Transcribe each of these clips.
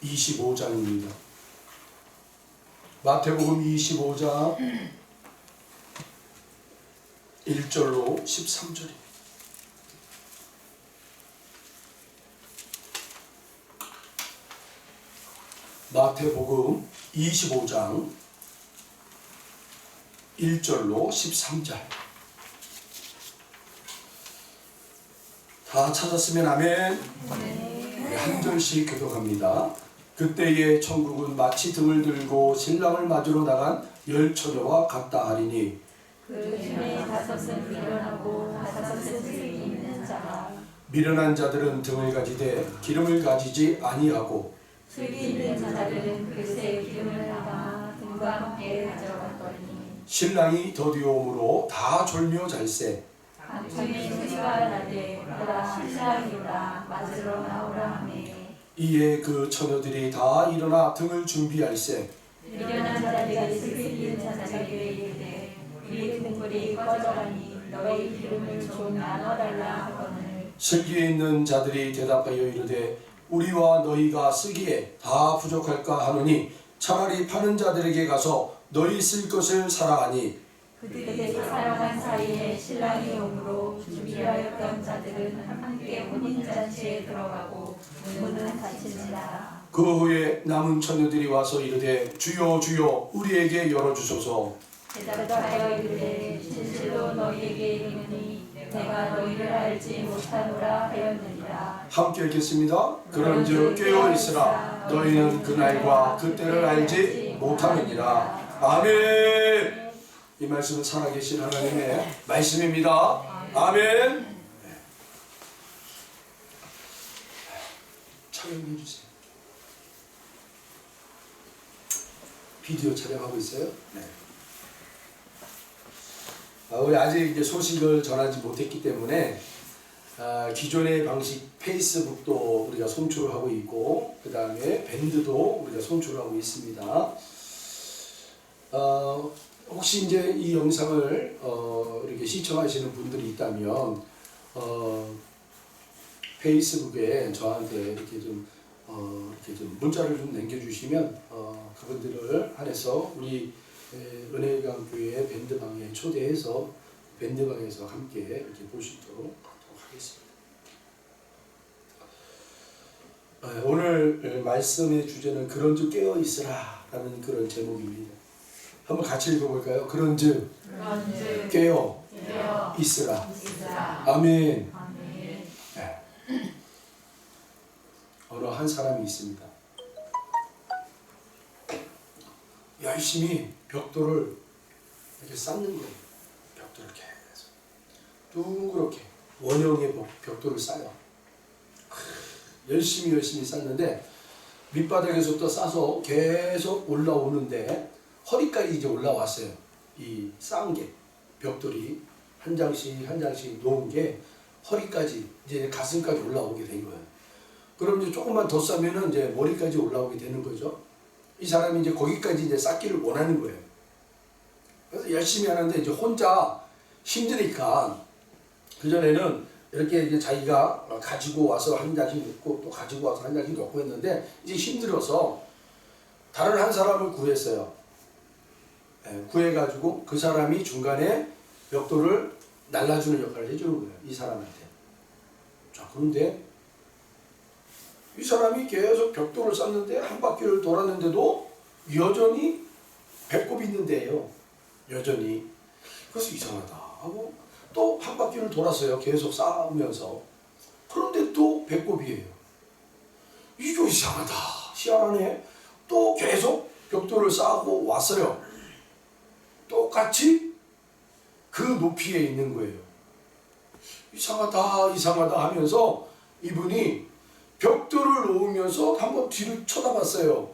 25장입니다. 마태복음 25장 1절로 13절입니다. 마태복음 25장 1절로 13절. 다 찾았으면 아멘. 네, 한 절씩 교독합니다. 그때에 천국은 마치 등을 들고 신랑을 맞으러 나간 10처녀와 같다 하리니 그 중에 5은 미련하고 5은 슬기 있는 자라. 미련한 자들은 등을 가지되 기름을 가지지 아니하고 슬기 있는 자들은 글쎄 기름을 담아 등과 함께 가져갔더니 신랑이 더디오므로 다 졸며 잘세. 밤중에 소리가 나되 보라 신랑이라 맞으러 나오라 하매 이에 그 처녀들이 다 일어나 등을 준비할세. 미련한 자들이 슬기 있는 자들에게 이르되 우리 등불이 꺼져가니 너희 기름을 좀 나눠달라 하거늘 슬기에 있는 자들이 대답하여 이르되 우리와 너희가 쓰기에 다 부족할까 하노니 차라리 파는 자들에게 가서 너희 쓸 것을 사라 하니 그들이 사랑한 사이에 신랑이 오므로 준비하였던 자들은 함께 혼인잔치에 들어가고 문은 닫힌지라. 그 후에 남은 처녀들이 와서 이르되 주여 주여 우리에게 열어주소서. 대답하여 이르되 진실로 너희에게 이르노니 내가 너희를 알지 못하노라 하였느니라. 함께 읽겠습니다. 그런즉 깨어 있으라. 너희는 그날과 그때를 알지 못하느니라. 아멘. 이 말씀은 살아계신 하나님의 말씀입니다. 아멘. 촬영해 주세요. 비디오 촬영하고 있어요? 네. 우리 아직 이제 소식을 전하지 못했기 때문에 기존의 방식 페이스북도 우리가 송출하고 있고 그 다음에 밴드도 우리가 송출하고 있습니다. 혹시 이제 이 영상을 이렇게 시청하시는 분들이 있다면 페이스북에 저한테 이렇게 좀 문자를 좀 남겨주시면 그분들을 한해서 우리 은혜강교회 밴드방에 초대해서 밴드방에서 함께 이렇게 볼 수 있도록 하겠습니다. 오늘 말씀의 주제는 그런즉 깨어 있으라 라는 그런 제목입니다. 한번 같이 읽어볼까요? 그런즉 깨어 있으라. 아멘. 네. 어느 한 사람이 있습니다. 열심히 벽돌을 이렇게 쌓는 거예요. 벽돌을 계속 둥그렇게 원형의 벽돌을 쌓아요. 열심히 쌓는데 밑바닥에서부터 싸서 계속 올라오는데 허리까지 이제 올라왔어요. 이 쌓은 게 벽돌이 한 장씩 놓은 게 허리까지 이제 가슴까지 올라오게 된 거예요. 그럼 이제 조금만 더 싸면은 이제 머리까지 올라오게 되는 거죠. 이 사람이 이제 거기까지 이제 쌓기를 원하는 거예요. 그래서 열심히 하는데 이제 혼자 힘드니까 그전에는 이렇게 이제 자기가 가지고 와서 한 장씩 놓고 또 가지고 와서 한 장씩 놓고 했는데 이제 힘들어서 다른 한 사람을 구했어요. 구해가지고 그 사람이 중간에 벽돌을 날라주는 역할을 해주는 거예요. 이 사람한테. 자, 그런데 이 사람이 계속 벽돌을 쌓는데 한 바퀴를 돌았는데도 여전히 배꼽이 있는데요. 여전히. 그래서 이상하다 하고 또 한 바퀴를 돌았어요. 계속 쌓으면서. 그런데 또 배꼽이에요. 이거 이상하다. 희한하네. 또 계속 벽돌을 쌓고 왔어요. 똑같이 그 높이에 있는 거예요. 이상하다 하면서 이분이 벽돌을 놓으면서 한번 뒤를 쳐다봤어요.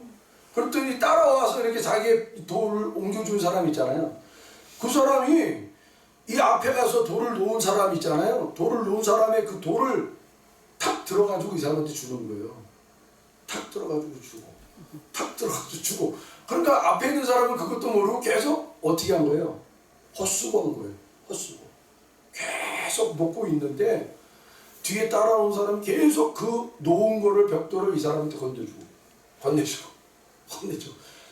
그랬더니 따라와서 이렇게 자기의 돌을 옮겨준 사람 있잖아요. 그 사람이 이 앞에 가서 돌을 놓은 사람 있잖아요. 돌을 놓은 사람의 그 돌을 탁 들어가지고 이 사람한테 주는 거예요. 탁 들어가지고 주고. 그러니까 앞에 있는 사람은 그것도 모르고 계속 어떻게 한 거예요? 헛수고 한 거예요. 헛수고. 계속 놓고 있는데 뒤에 따라온 사람은 계속 그 놓은 거를 벽돌을 이 사람한테 건져주고 혼내주고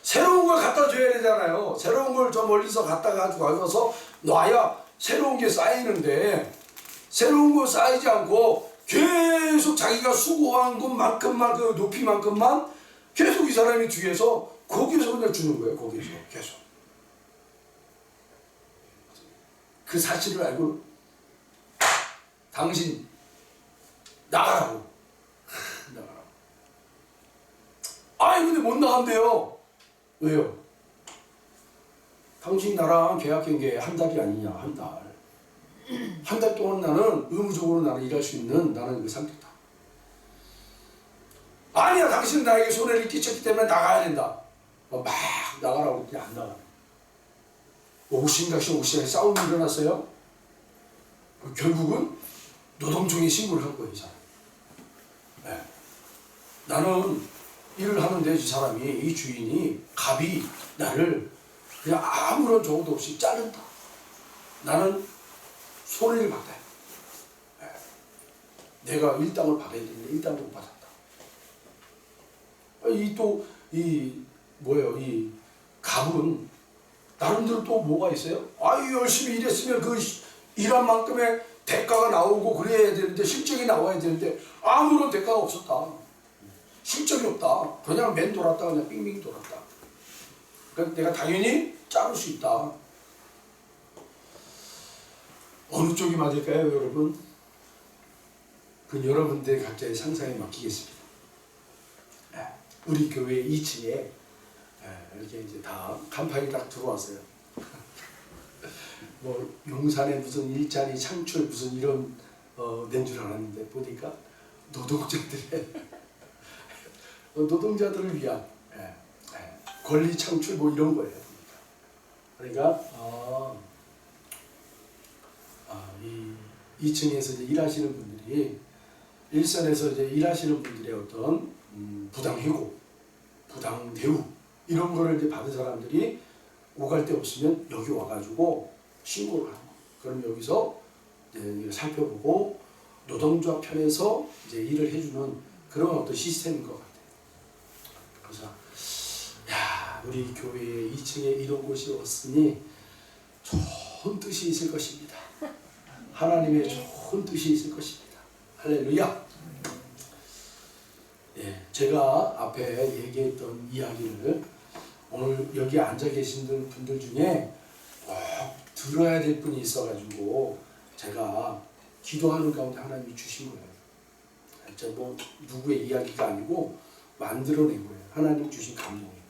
새로운 걸 갖다 줘야 되잖아요. 새로운 걸 좀 멀리서 갖다 가지고 와서 놔야 새로운 게 쌓이는데, 새로운 거 쌓이지 않고 계속 자기가 수고한 것만큼만, 그 높이만큼만 계속 이 사람이 뒤에서 거기서 그냥 주는 거예요. 거기서 계속. 그 사실을 알고 당신 나가라고. 아이 근데 못 나간대요. 왜요? 당신 나랑 계약한 게 한 달이 아니냐. 한 달. 한 달 동안 나는 의무적으로 나는 일할 수 있는 나는 그 상태다. 아니야, 당신은 나에게 손해를 끼쳤기 때문에 나가야 된다. 막 나가라고 그냥 안 나가. 옥신각신 싸움이 일어났어요. 결국은 노동청에 신고를 한 거예요, 이 사람. 네. 나는 일을 하는데 이 사람이, 이 주인이, 갑이 나를 그냥 아무런 조언도 없이 자른다. 나는 손해를 받아야 돼. 네. 내가 일당을 받아야 되는데 일당을 못 받았다. 이 갑은 나름대로 또 뭐가 있어요? 열심히 일했으면 그 일한 만큼의 대가가 나오고 그래야 되는데, 실적이 나와야 되는데 아무런 대가가 없었다. 실적이 없다. 그냥 맨 돌았다. 그냥 빙빙 돌았다. 그러니까 내가 당연히 자를 수 있다. 어느 쪽이 맞을까요, 여러분? 그건 여러분들 각자의 상상에 맡기겠습니다. 우리 교회 2층에 이렇게 이제 다 간판이 딱 들어왔어요. 뭐 용산에 무슨 일자리 창출 무슨 이런 낸 줄 알았는데 보니까 노동자들을 위한 권리 창출 뭐 이런 거예요. 그러니까 이 2층에서 이제 일하시는 분들이, 일선에서 이제 일하시는 분들의 어떤 부당해고, 부당대우 이런 거를 이제 받은 사람들이 오갈 데 없으면 여기 와가지고 신고를 하는 거예요. 그럼 여기서 이제 살펴보고 노동자 편에서 이제 일을 해주는 그런 어떤 시스템인 것 같아요. 그래서 우리 교회에 2층에 이런 곳이 왔으니 좋은 뜻이 있을 것입니다. 하나님의 좋은 뜻이 있을 것입니다. 할렐루야. 제가 앞에 얘기했던 이야기를 오늘 여기 앉아 계신 분들 중에 꼭 들어야 될 분이 있어가지고 제가 기도하는 가운데 하나님이 주신 거예요. 진짜 뭐 누구의 이야기가 아니고 만들어낸 거예요. 하나님 주신 감동이에요.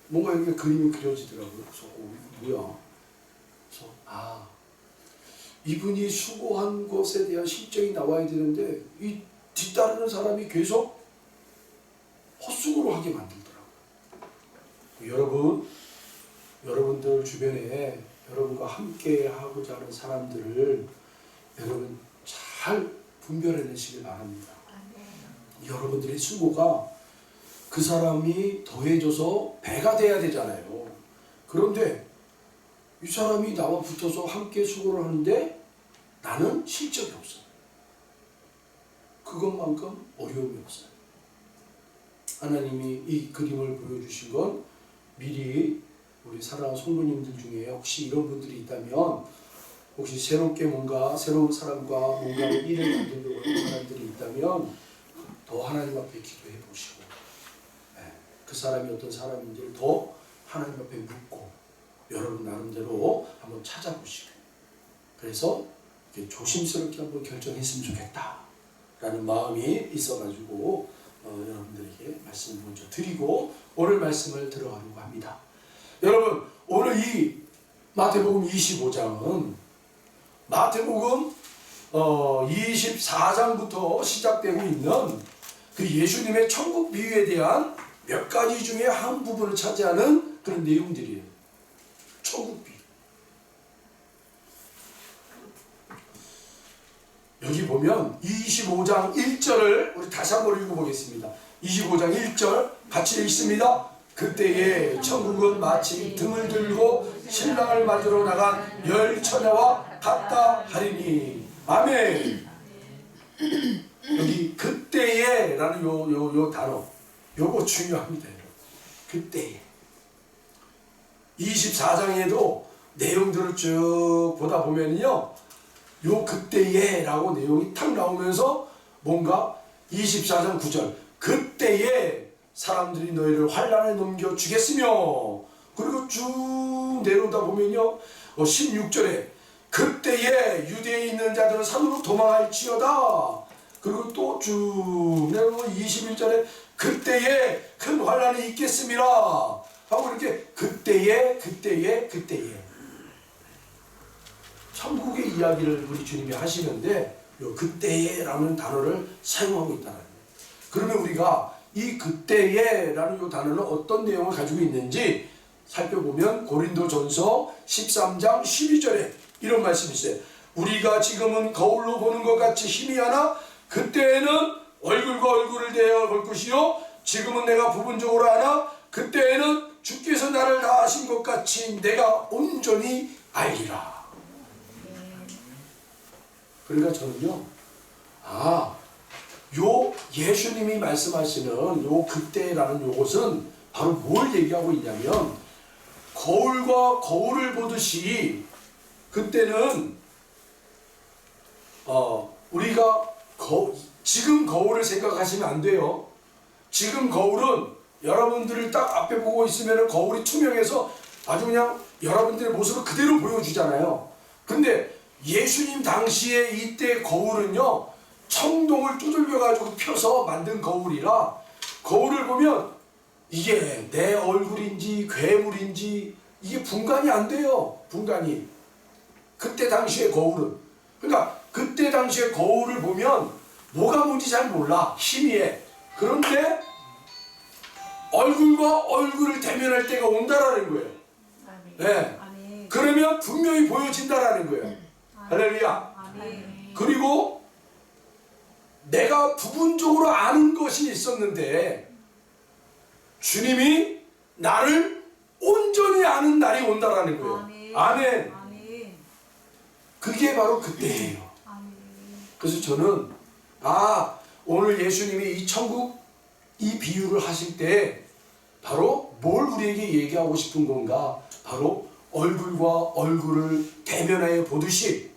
뭔가 이렇게 그림이 그려지더라고요. 그래서 뭐야? 그래서 이분이 수고한 것에 대한 실적이 나와야 되는데 이 뒤따르는 사람이 계속 헛수고로 하게 만들더라고요. 여러분들 주변에 여러분과 함께 하고자 하는 사람들을 여러분 잘 분별해내시길 바랍니다. 여러분들의 수고가 그 사람이 더해져서 배가 돼야 되잖아요. 그런데 이 사람이 나와 붙어서 함께 수고를 하는데 나는 실적이 없어요. 그것만큼 어려움이 없어요. 하나님이 이 그림을 보여주신 건 미리 우리 사랑하는 성도님들 중에 혹시 이런 분들이 있다면, 혹시 새롭게 뭔가 새로운 사람과 뭔가 일을 만들려고 하는 사람들이 있다면 더 하나님 앞에 기도해 보시고, 그 사람이 어떤 사람인지를 더 하나님 앞에 묻고 여러분 나름대로 한번 찾아보시고, 그래서 이렇게 조심스럽게 한번 결정했으면 좋겠다 라는 마음이 있어가지고 여러분들에게 말씀을 먼저 드리고 오늘 말씀을 들어가려고 합니다. 여러분, 오늘 이 마태복음 25장은 마태복음 24장부터 시작되고 있는 그 예수님의 천국 비유에 대한 몇 가지 중에 한 부분을 차지하는 그런 내용들이에요. 천국 비유. 여기 보면 25장 1절을 우리 다시 한번 읽어보겠습니다. 25장 1절 같이 읽습니다. 그때에 천국은 마치 등을 들고 신랑을 맞으러 나간 10 처녀와 같다 하리니. 아멘. 여기 그때에 라는 요 단어, 요거 중요합니다. 그때에 24장에도 내용들을 쭉 보다 보면요, 요 그때에 라고 내용이 탁 나오면서 뭔가 24장 9절 그때에 사람들이 너희를 환난에 넘겨주겠으며, 그리고 쭉 내려오다 보면요 16절에 그때에 유대에 있는 자들은 산으로 도망할지어다. 그리고 또 쭉 내려오면 21절에 그때에 큰 환난이 있겠습니다 하고 이렇게 그때에 천국의 이야기를 우리 주님이 하시는데 요 그때에 라는 단어를 사용하고 있다는 거예요. 그러면 우리가 이 그때에 라는 요 단어는 어떤 내용을 가지고 있는지 살펴보면 고린도전서 13장 12절에 이런 말씀이 있어요. 우리가 지금은 거울로 보는 것 같이 희미하나 그때에는 얼굴과 얼굴을 대하여 볼 것이요 지금은 내가 부분적으로 하나 그때에는 주께서 나를 다 아신 것 같이 내가 온전히 알리라. 그러니까 저는요, 요 예수님이 말씀하시는 요 그때라는 요것은 바로 뭘 얘기하고 있냐면, 거울과 거울을 보듯이 그때는 우리가 지금 거울을 생각하시면 안 돼요. 지금 거울은 여러분들을 딱 앞에 보고 있으면 거울이 투명해서 아주 그냥 여러분들의 모습을 그대로 보여주잖아요. 근데 예수님 당시에 이때 거울은요, 청동을 두들겨 가지고 펴서 만든 거울이라 거울을 보면 이게 내 얼굴인지 괴물인지 이게 분간이 안 돼요. 분간이. 그때 당시의 거울은. 그러니까 그때 당시의 거울을 보면 뭐가 뭔지 잘 몰라. 희미해. 그런데 얼굴과 얼굴을 대면할 때가 온다라는 거예요. 네. 그러면 분명히 보여진다라는 거예요. 할렐루야. 그리고 내가 부분적으로 아는 것이 있었는데 주님이 나를 온전히 아는 날이 온다라는 거예요. 아멘. 그게 바로 그때예요. 그래서 저는 오늘 예수님이 이 천국 이 비유를 하실 때 바로 뭘 우리에게 얘기하고 싶은 건가? 바로 얼굴과 얼굴을 대면하여 보듯이,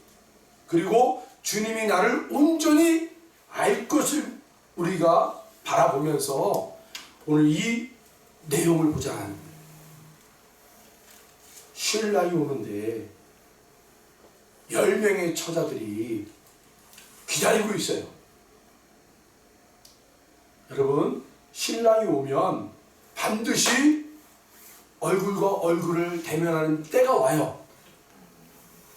그리고 주님이 나를 온전히 알 것을 우리가 바라보면서 오늘 이 내용을 보자 하는 거예요. 신랑이 오는데 10명의 처자들이 기다리고 있어요. 여러분, 신랑이 오면 반드시 얼굴과 얼굴을 대면하는 때가 와요.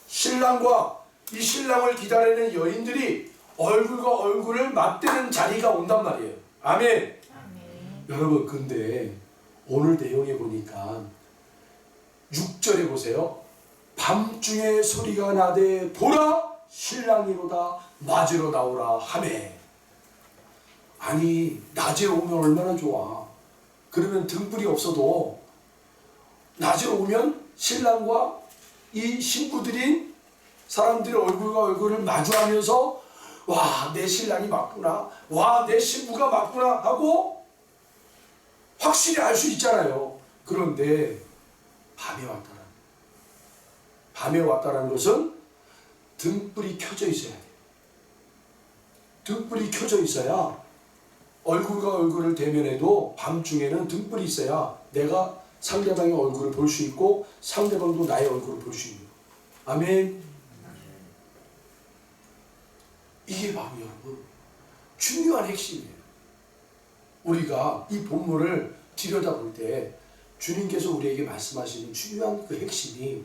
신랑과 이 신랑을 기다리는 여인들이 얼굴과 얼굴을 맞대는 자리가 온단 말이에요. 아멘. 여러분, 근데 오늘 내용에 보니까 6절에 보세요. 밤중에 소리가 나되 보라 신랑이로다 맞으러 나오라 하매. 아니, 낮에 오면 얼마나 좋아. 그러면 등불이 없어도 낮에 오면 신랑과 이 신부들인 사람들이 얼굴과 얼굴을 마주하면서 와, 내 신랑이 맞구나, 와, 내 신부가 맞구나 하고 확실히 알 수 있잖아요. 그런데 밤에 왔다는 것은 등불이 켜져 있어야 돼. 등불이 켜져 있어야 얼굴과 얼굴을 대면해도 밤중에는 등불이 있어야 내가 상대방의 얼굴을 볼 수 있고 상대방도 나의 얼굴을 볼 수 있는 거예요. 아멘. 이게 바로 여러분 중요한 핵심이에요. 우리가 이 본문을 들여다볼 때 주님께서 우리에게 말씀하시는 중요한 그 핵심이,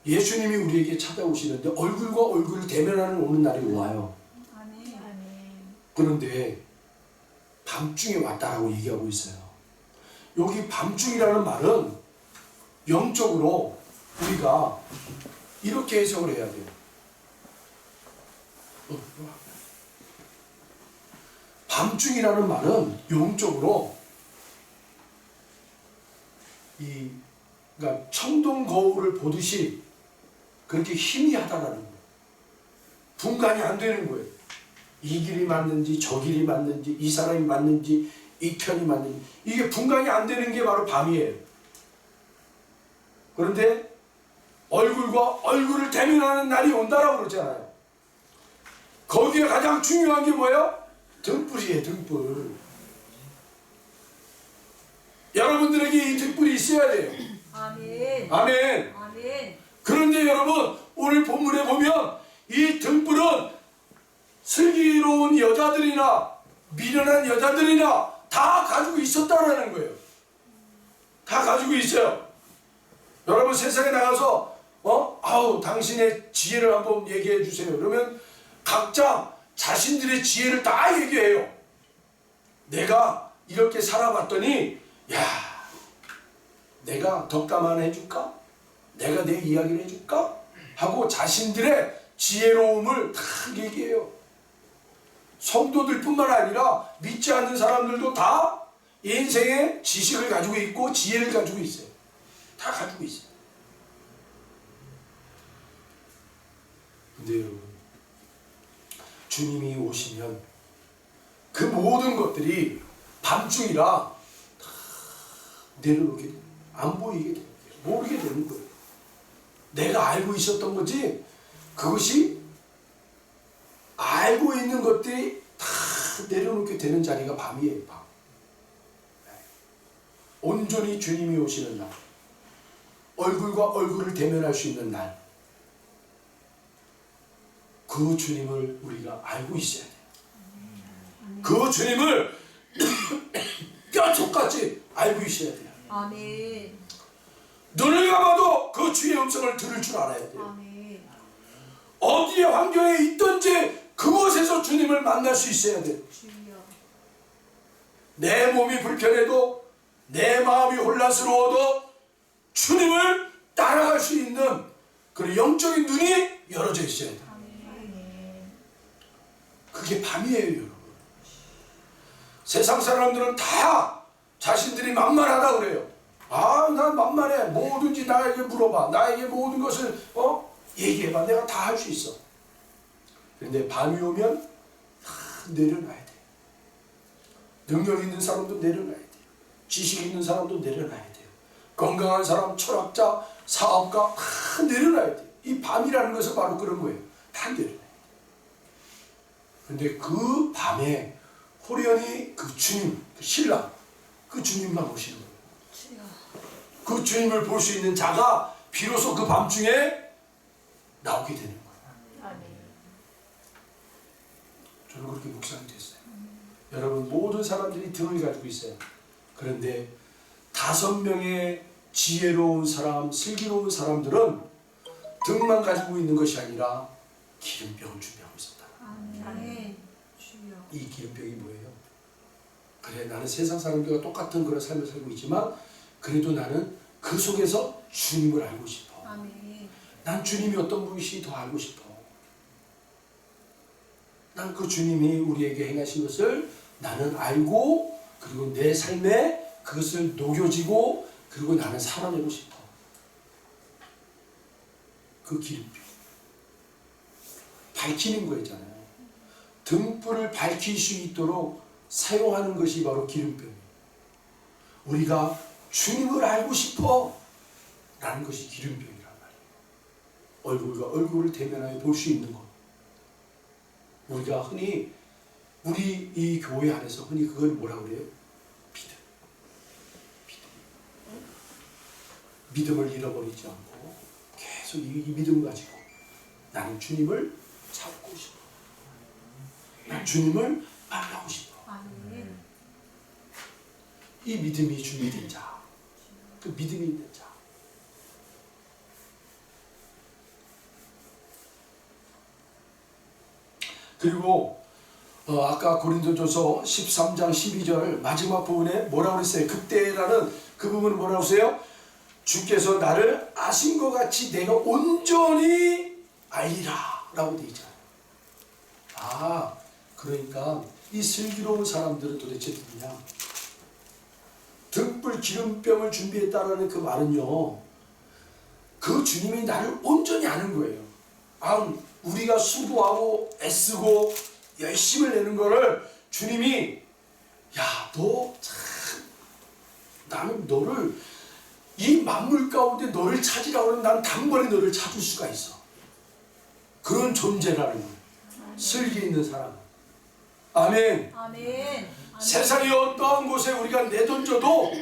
예수님이 우리에게 찾아오시는데 얼굴과 얼굴을 대면하는 오는 날이 와요. 그런데 밤중에 왔다라고 얘기하고 있어요. 여기 밤중이라는 말은 영적으로 우리가 이렇게 해석을 해야 돼요. 밤중이라는 말은 영적으로 그러니까 청동 거울을 보듯이 그렇게 희미하다라는 거예요. 분간이 안 되는 거예요. 이 길이 맞는지 저 길이 맞는지 이 사람이 맞는지 익현이 만든 이게 분간이 안 되는 게 바로 밤이에요. 그런데 얼굴과 얼굴을 대면하는 날이 온다라고 그러잖아요. 거기에 가장 중요한 게 뭐예요? 등불이에요. 등불. 여러분들에게 이 등불이 있어야 돼요. 아멘. 아멘. 아멘. 그런데 여러분 오늘 본문에 보면 이 등불은 슬기로운 여자들이나 미련한 여자들이나 다 가지고 있었다라는 거예요. 다 가지고 있어요. 여러분 세상에 나가서 아우 당신의 지혜를 한번 얘기해 주세요. 그러면 각자 자신들의 지혜를 다 얘기해요. 내가 이렇게 살아봤더니 야 내가 덕담 하나 해줄까? 내가 내 이야기를 해줄까? 하고 자신들의 지혜로움을 다 얘기해요. 성도들 뿐만 아니라 믿지 않는 사람들도 다 인생의 지식을 가지고 있고 지혜를 가지고 있어요. 다 가지고 있어요. 근데 여러분 주님이 오시면 그 모든 것들이 밤중이라 다 내려놓게 돼요. 안 보이게 돼요. 모르게 되는 거예요. 내가 알고 있었던 거지 그것이 알고 있는 것들이 다 내려놓게 되는 자리가 밤이에요. 밤. 온전히 주님이 오시는 날, 얼굴과 얼굴을 대면할 수 있는 날, 그 주님을 우리가 알고 있어야 돼요. 그 주님을 뼈속같이 알고 있어야 돼요. 아멘. 눈을 감아도 그 주의 음성을 들을 줄 알아야 돼요. 아멘. 어디에 환경에 있든지 그곳에서 주님을 만날 수 있어야 돼요. 주여. 내 몸이 불편해도 내 마음이 혼란스러워도 주님을 따라갈 수 있는 그런 영적인 눈이 열어져 있어야 돼요. 아멘. 그게 밤이에요, 여러분. 세상 사람들은 다 자신들이 만만하다 그래요. 아, 난 만만해. 뭐든지 나에게 물어봐. 나에게 모든 것을 얘기해봐. 내가 다 할 수 있어. 그런데 밤이 오면 다 내려놔야 돼. 능력 있는 사람도 내려놔야 돼요. 지식 있는 사람도 내려놔야 돼요. 건강한 사람, 철학자, 사업가 다 내려놔야 돼요. 이 밤이라는 것은 바로 그런 거예요. 다 내려놔야 돼요. 그런데 그 밤에 호련히 그 주님, 그 신랑, 그 주님만 오시는 거예요. 주여. 그 주님을 볼 수 있는 자가 비로소 그 밤중에 나오게 되는 거예요. 아멘. 저는 그렇게 묵상이 됐어요. 여러분 모든 사람들이 등을 가지고 있어요. 그런데 5명의 지혜로운 사람, 슬기로운 사람들은 등만 가지고 있는 것이 아니라 기름병을 준비하고 있었다. 아멘. 주여. 이 기름병이 뭐예요? 그래 나는 세상 사람들과 똑같은 그런 삶을 살고 있지만 그래도 나는 그 속에서 주님을 알고 싶어. 아멘. 난 주님이 어떤 분이신지 더 알고 싶어. 난 그 주님이 우리에게 행하신 것을 나는 알고 그리고 내 삶에 그것을 녹여지고 그리고 나는 살아내고 싶어. 그 기름병. 밝히는 거잖아요. 등불을 밝힐 수 있도록 사용하는 것이 바로 기름병이에요. 우리가 주님을 알고 싶어 라는 것이 기름병이란 말이에요. 얼굴과 얼굴을 대면하여 볼 수 있는 것. 우리가 흔히 우리 이 교회 안에서 흔히 그걸 뭐라고 그래요? 믿음을 잃어버리지 않고 계속 이 믿음 가지고 나는 주님을 찾고 싶어. 난 주님을 만나고 싶어. 아멘. 이 믿음이 준비된 자, 그 믿음이 있는 자. 그리고 아까 고린도전서 13장 12절 마지막 부분에 뭐라고 그랬어요? 그때라는 그 부분은 뭐라고 했어요? 주께서 나를 아신 것 같이 내가 온전히 알리라 라고 되어 있잖아요. 아, 그러니까 이 슬기로운 사람들은 도대체 누구냐? 등불 기름병을 준비했다라는 그 말은요, 그 주님이 나를 온전히 아는 거예요. 아, 우리가 수고하고 애쓰고 열심을 내는 거를 주님이 야, 너 참 나는 너를 이 만물 가운데 너를 찾으라고 하면 난 단번에 너를 찾을 수가 있어. 그런 존재라는 거예요. 슬기 있는 사람. 아멘. 아멘. 세상의 어떠한 곳에 우리가 내던져도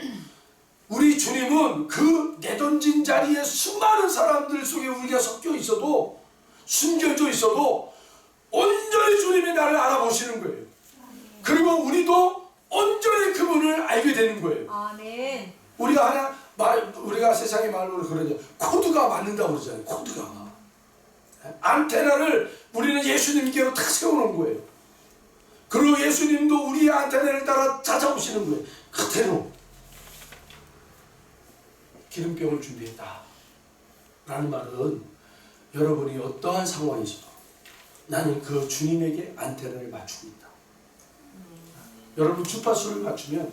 우리 주님은 그 내던진 자리에 수많은 사람들 속에 우리가 섞여 있어도 숨겨져 있어도 온전히 주님이 나를 알아보시는 거예요. 그리고 우리도 온전히 그분을 알게 되는 거예요. 아멘. 우리가 세상의 말로 그러죠. 코드가 맞는다고 그러잖아요. 코드가. 안테나를 우리는 예수님께로 탁 세워놓은 거예요. 그리고 예수님도 우리의 안테나를 따라 찾아오시는 거예요. 그대로 기름병을 준비했다 라는 말은 여러분이 어떠한 상황이셔도 나는 그 주님에게 안테나를 맞추고 있다. 여러분 주파수를 맞추면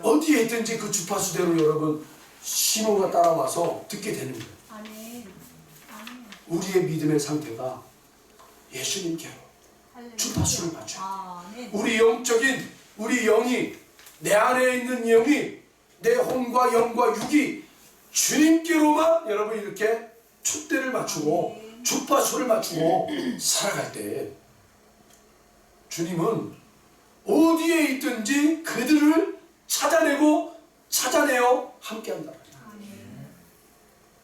어디에 있든지 그 주파수대로 여러분 신호가 따라와서 듣게 되는 거예요. 아멘. 아멘. 우리의 믿음의 상태가 예수님께로 주파수를 맞춰요. 아멘. 우리 영이 내 안에 있는 영이 내 혼과 영과 육이 주님께로만 여러분 이렇게 촛대를 맞추고 주파수를 맞추고 살아갈 때 주님은 어디에 있든지 그들을 찾아내어 함께한다.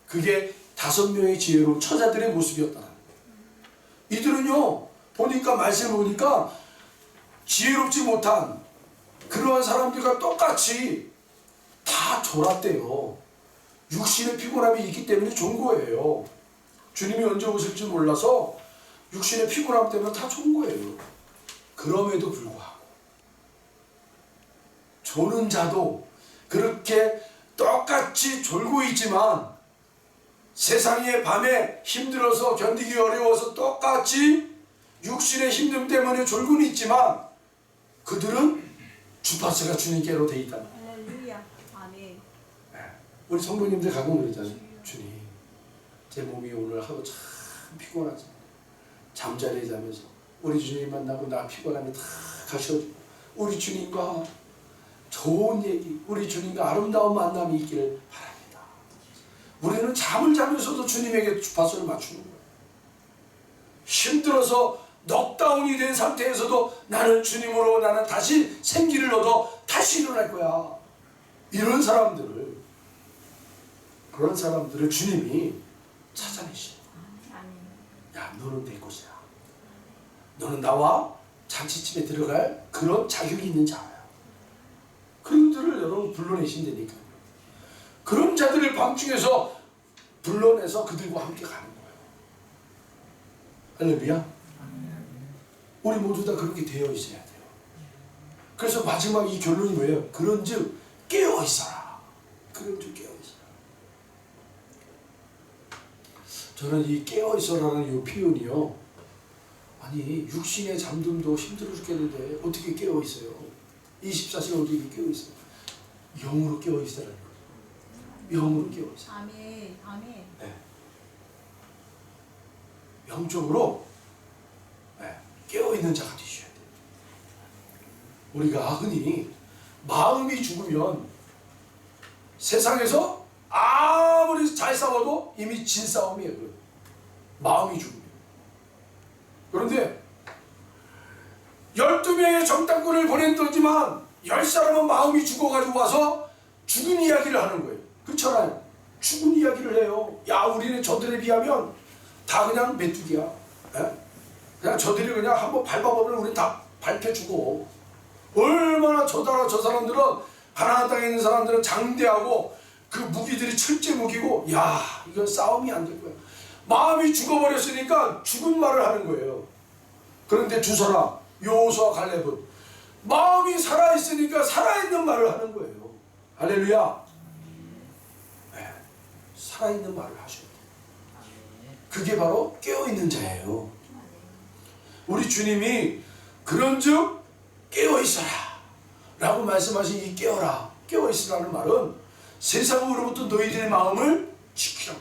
그게 5명의 지혜로운 처자들의 모습이었다. 이들은요 보니까 말씀을 보니까 지혜롭지 못한 그러한 사람들과 똑같이 다 졸았대요. 육신의 피곤함이 있기 때문에 좋은 거예요. 주님이 언제 오실 줄 몰라서 육신의 피곤함 때문에 다 좋은 거예요. 그럼에도 불구하고 조는 자도 그렇게 똑같이 졸고 있지만 세상의 밤에 힘들어서 견디기 어려워서 똑같이 육신의 힘듦 때문에 졸고는 있지만 그들은 주파수가 주님께로 돼 있다. 할렐루야. 아멘. 우리 성도님들 가끔 그러잖아요. 주님, 제 몸이 오늘 하루 참 피곤하지. 잠자리에 자면서 우리 주님 만나고 나 피곤하면 다 가셔주고 우리 주님과 좋은 얘기, 우리 주님과 아름다운 만남이 있기를 바랍니다. 우리는 잠을 자면서도 주님에게 주파수를 맞추는 거예요. 힘들어서 넉다운이 된 상태에서도 나는 주님으로 나는 다시 생기를 얻어 다시 일어날 거야. 이런 그런 사람들을 주님이 찾아내시죠. 야, 너는 내 곳이야. 너는 나와 잔치집에 들어갈 그런 자격이 있는 자야. 그들을 여러분 불러내신다니까요. 그런 자들을 밤중에서 불러내서 그들과 함께 가는 거예요. 할렐루야. 우리 모두 다 그렇게 되어 있어야 돼요. 그래서 마지막 이 결론이 뭐예요? 그런즉 깨어 있어라. 그런즉 깨어 있어라. 저는 이 깨어 있어라는 이 표현이요. 아니 육신의 잠듦도 힘들어 죽겠는데 어떻게 깨어 있어요? 24시간 어떻게 깨어 있어요? 영으로 깨어 있어라는 거예요. 영으로 깨어 있어. 아멘. 아멘. 네. 영적으로 깨어있는 자가 되셔야 돼요. 우리가 흔히 마음이 죽으면 세상에서 아무리 잘 싸워도 이미 진 싸움이에요. 마음이 죽으면. 그런데 12명의 정탐꾼을 보냈더지만 10사람은 마음이 죽어가지고 와서 죽은 이야기를 하는 거예요. 그렇잖아요. 죽은 이야기를 해요. 야, 우리는 저들에 비하면 다 그냥 메뚜기야. 에? 그냥 저들이 그냥 한번 밟아보면 우리 다 밟혀주고 얼마나 저 사람들은 가나안 땅에 있는 사람들은 장대하고 그 무기들이 철제 무기고 야 이건 싸움이 안 될 거야. 마음이 죽어버렸으니까 죽은 말을 하는 거예요. 그런데 두 사람 여호수아와 갈렙은 마음이 살아있으니까 살아있는 말을 하는 거예요. 할렐루야. 네, 살아있는 말을 하셔야 돼요. 그게 바로 깨어있는 자예요. 우리 주님이 그런즉 깨어있어라 라고 말씀하신 이 깨어라, 깨어있으라는 말은 세상으로부터 너희들의 마음을 지키라고.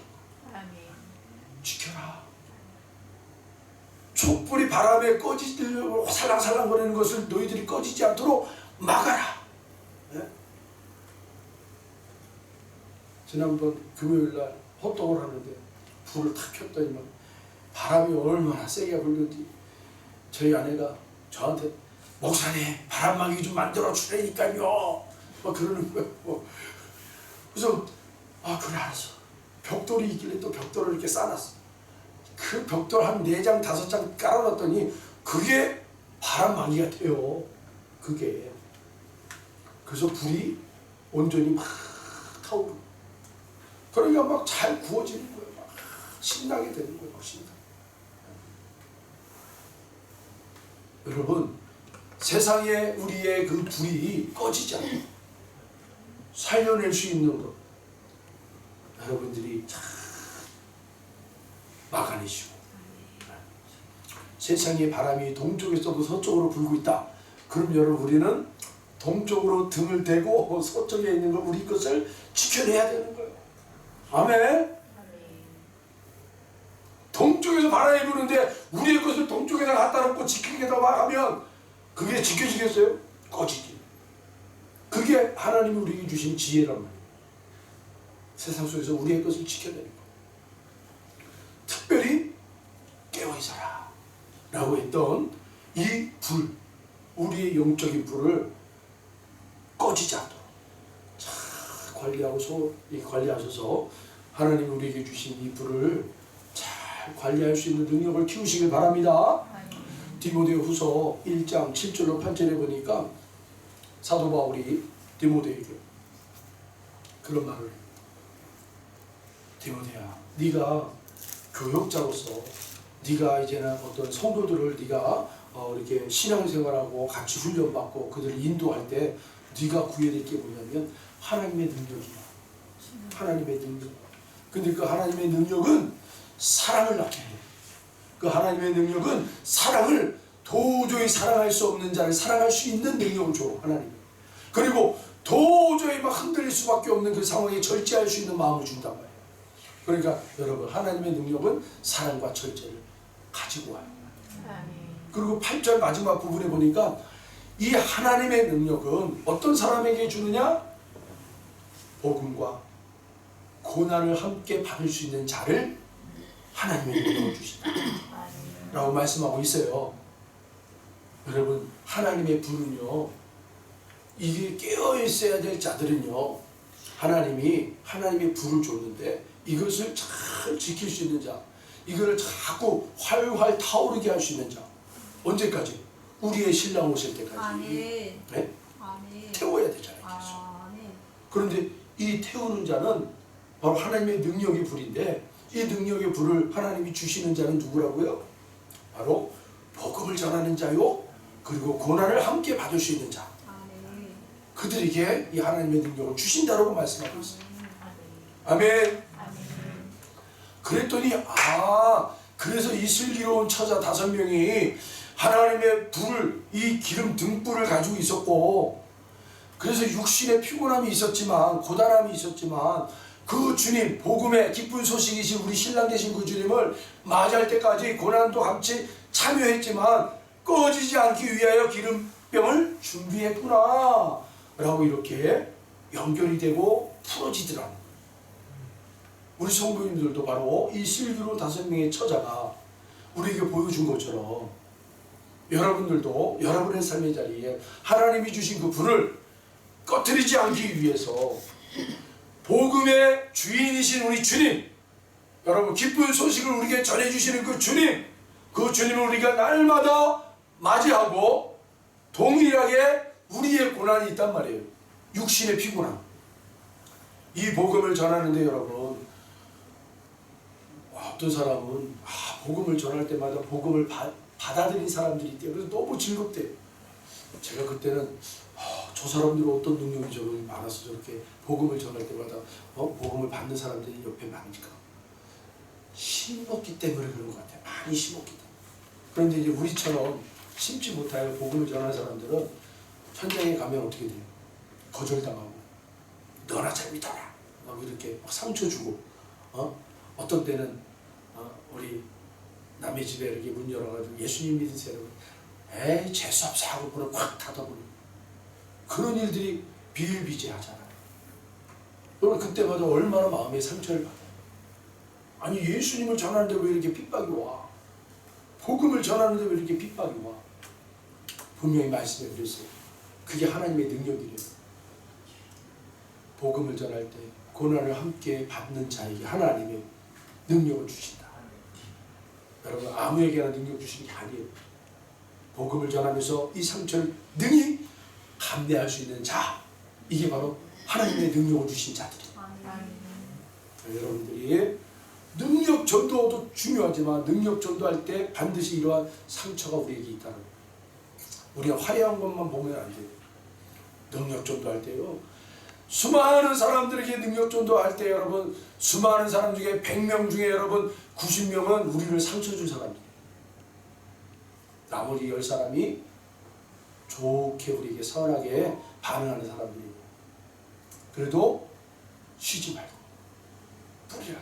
지켜라. 촛불이 바람에 꺼지려고 살랑살랑 거리는 것을 너희들이 꺼지지 않도록 막아라. 예? 지난번 금요일날 호떡을 하는데 불을 탁 켰더니만 바람이 얼마나 세게 불는지 저희 아내가 저한테 목사님 바람막이 좀 만들어 주라니까요 막 그러는 거예요. 그래서 그래 알았어. 벽돌이 있길래 또 벽돌을 이렇게 쌓아놨어. 그 벽돌 한 4장 5장 깔아놨더니 그게 바람막이가 돼요. 그게. 그래서 불이 온전히 막 타오르고 그러니까 막 잘 구워지는 거예요. 막 신나게 되는 거예요. 막 신나. 여러분 세상에 우리의 그 불이 꺼지지 않고 살려낼 수 있는 것 여러분들이 잘 막아내시고 세상의 바람이 동쪽에서도 서쪽으로 불고 있다. 그럼 여러분 우리는 동쪽으로 등을 대고 서쪽에 있는 걸 우리 것을 지켜내야 되는 거예요. 아멘. 동쪽에서 바람이 부는데 우리의 것을 동쪽에다 갖다 놓고 지키겠다고 하면 그게 지켜지겠어요? 꺼지지. 그게 하나님이 우리에게 주신 지혜란 말이에요. 세상 속에서 우리의 것을 지켜내는 거. 특별히 깨어있어라 라고 했던 이 불, 우리의 영적인 불을 꺼지지 않도록 잘 관리하셔서 하나님이 우리에게 주신 이 불을 잘 관리할 수 있는 능력을 키우시길 바랍니다. 디모데 후서 1장 7절로 8절에 보니까 사도 바울이 디모데에게 그런 말을 해요. 디모데야, 네가 교역자로서 네가 이제는 어떤 성도들을 네가 이렇게 신앙생활하고 같이 훈련받고 그들을 인도할 때 네가 구해야 될 게 뭐냐면 하나님의 능력이야. 하나님의 능력. 근데 그 하나님의 능력은 사랑을 낳게 해. 그 하나님의 능력은 사랑을 도저히 사랑할 수 없는 자를 사랑할 수 있는 능력을 줘. 하나님. 그리고 도저히 막 흔들릴 수밖에 없는 그 상황에 절제할 수 있는 마음을 준단 말이에요. 그러니까 여러분 하나님의 능력은 사랑과 절제를 가지고 와요. 그리고 8절 마지막 부분에 보니까 이 하나님의 능력은 어떤 사람에게 주느냐? 복음과 고난을 함께 받을 수 있는 자를 하나님의 능력을 주신다 라고 말씀하고 있어요. 여러분 하나님의 불은요, 이게 깨어있어야 될 자들은요, 하나님의 불을 줬는데 이것을 잘 지킬 수 있는 자, 이거를 자꾸 활활 타오르게 할 수 있는 자. 언제까지? 우리의 신랑 오실 때까지. 네? 태워야 되잖아요. 그런데 이 태우는 자는 바로 하나님의 능력의 불인데 이 능력의 불을 하나님이 주시는 자는 누구라고요? 바로 복음을 전하는 자요, 그리고 고난을 함께 받을 수 있는 자. 그들에게 이 하나님의 능력을 주신다라고 말씀하고 있어요. 아멘. 그랬더니 그래서 이 슬기로운 처자 5명이 하나님의 불을, 이 기름 등불을 가지고 있었고, 그래서 육신의 피곤함이 있었지만, 고단함이 있었지만 그 주님, 복음의 기쁜 소식이신 우리 신랑 되신 그 주님을 맞이할 때까지 고난도 같이 참여했지만 꺼지지 않기 위하여 기름병을 준비했구나 라고 이렇게 연결이 되고 풀어지더라. 우리 성도님들도 바로 이 슬기로운 5명의 처자가 우리에게 보여준 것처럼 여러분들도 여러분의 삶의 자리에 하나님이 주신 그 불을 꺼뜨리지 않기 위해서 복음의 주인이신 우리 주님, 여러분 기쁜 소식을 우리에게 전해주시는 그 주님을 우리가 날마다 맞이하고 동일하게 우리의 고난이 있단 말이에요. 육신의 피곤함. 이 복음을 전하는데 여러분, 어떤 사람은 복음을 전할 때마다 복음을 받아들인 사람들이 있대요. 그래서 너무 즐겁대요. 제가 그때는 저 사람들은 어떤 능력이 저렇게 많아서 저렇게 복음을 전할 때마다 복음을 받는 사람들이 옆에 많으니까 심었기 때문에 그런 것 같아요. 많이 심었기 때문에. 그런데 이제 우리처럼 심지 못하여 복음을 전하는 사람들은 현장에 가면 어떻게 돼요? 거절당하고 너나 잘 믿어라 막 이렇게 막 상처 주고 어떤 때는 우리 남의 집에 이렇게 문 열어가지고 예수님 믿으세요. 에이 재수없어 하고 문을 콱 닫아버리고 그런 일들이 비일비재하잖아요. 여러분 그때마다 얼마나 마음의 상처를 받아요. 아니 예수님을 전하는데 왜 이렇게 핍박이 와? 복음을 전하는데 왜 이렇게 핍박이 와? 분명히 말씀해 드렸어요. 그게 하나님의 능력이래요. 복음을 전할 때 고난을 함께 받는 자에게 하나님의 능력을 주신다. 여러분 아무에게나 능력 주시는 게 아니에요. 복음을 전하면서 이 상처를 능히 감내할 수 있는 자, 이게 바로 하나님의 능력을 주신 자들이에요. 여러분들이 능력 전도도 중요하지만 능력 전도할 때 반드시 이러한 상처가 우리에게 있다는 거예요. 우리가 화려한 것만 보면 안 돼요. 능력 전도할 때요, 수많은 사람들에게 능력 전도할 때 여러분, 수많은 사람 중에 100명 중에 여러분 90명은 우리를 상처 준 사람들이에요. 나머지 10사람이 좋게 우리에게 선하게 반응하는 사람들이에요. 그래도 쉬지 말고 뿌리라.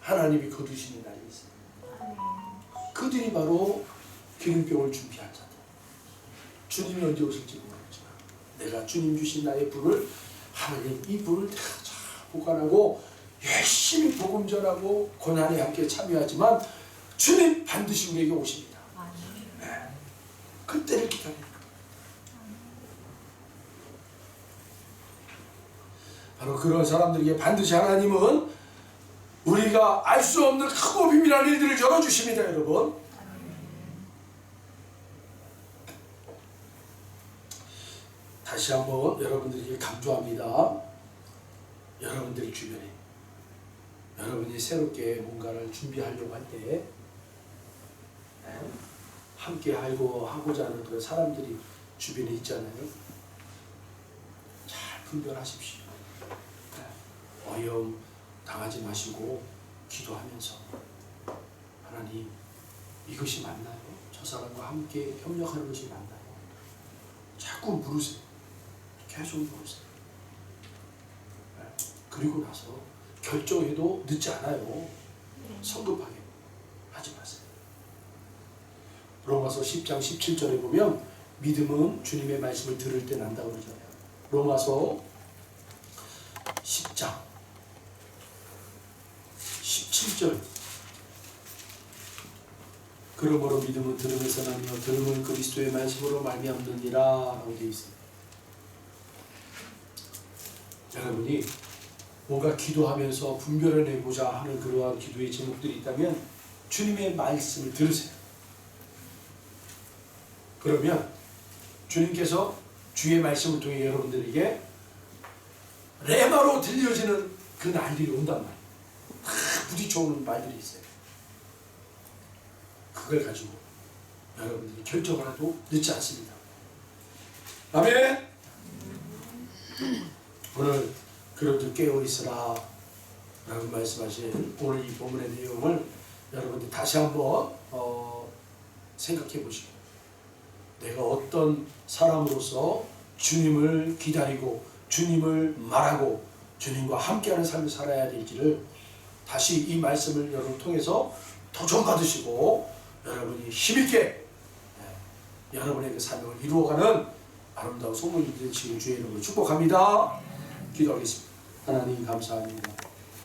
하나님이 거두시는 날이 있어요. 그들이 바로 기름병을 준비한 자들. 주님이 언제 오실지 모르지만 내가 주님 주신 나의 불을, 하나님 이 불을 잘 보관하고 열심히 복음 전하고 고난에 함께 참여하지만 주님 반드시 우리에게 오십니다. 그때를 기다립니다. 바로 그런 사람들에게 반드시 하나님은 우리가 알 수 없는 크고 비밀한 일들을 열어주십니다. 여러분, 다시 한번 여러분들에게 강조합니다. 여러분들 주변에 여러분이 새롭게 뭔가를 준비하려고 할 때 함께 하고자 하는 그런 사람들이 주변에 있잖아요. 잘 분별하십시오. 어려움 당하지 마시고 기도하면서 하나님, 이것이 맞나요? 저 사람과 함께 협력하는 것이 맞나요? 자꾸 물으세요. 계속 물으세요. 그리고 나서 결정해도 늦지 않아요. 성급하게 하지 마세요. 로마서 10장 17절에 보면 믿음은 주님의 말씀을 들을 때 난다고 그러잖아요. 로마서 10장 17절, 그러므로 믿음은 들음에서 나며 들음은 그리스도의 말씀으로 말미암느니라 라고 되어 있습니다. 여러분이 뭔가 기도하면서 분별해내고자 하는 그러한 기도의 제목들이 있다면 주님의 말씀을 들으세요. 그러면 주님께서 주의 말씀을 통해 여러분들에게 레마로 들려지는 그 날들이 온단 말이에요. 다 부딪혀오는 말들이 있어요. 그걸 가지고 여러분들이 결정을 해도 늦지 않습니다. 아멘. 오늘 그래도 깨어있으라 라고 말씀하신 오늘 이 본문의 내용을 여러분들 다시 한번 생각해 보시고, 내가 어떤 사람으로서 주님을 기다리고 주님을 말하고 주님과 함께하는 삶을 살아야 될지를 다시 이 말씀을 여러분 통해서 도전받으시고 여러분이 힘있게 여러분의 그 사명을 이루어가는 아름다운 소문이 되시길 주의 이름으로 축복합니다. 기도하겠습니다. 하나님 감사합니다.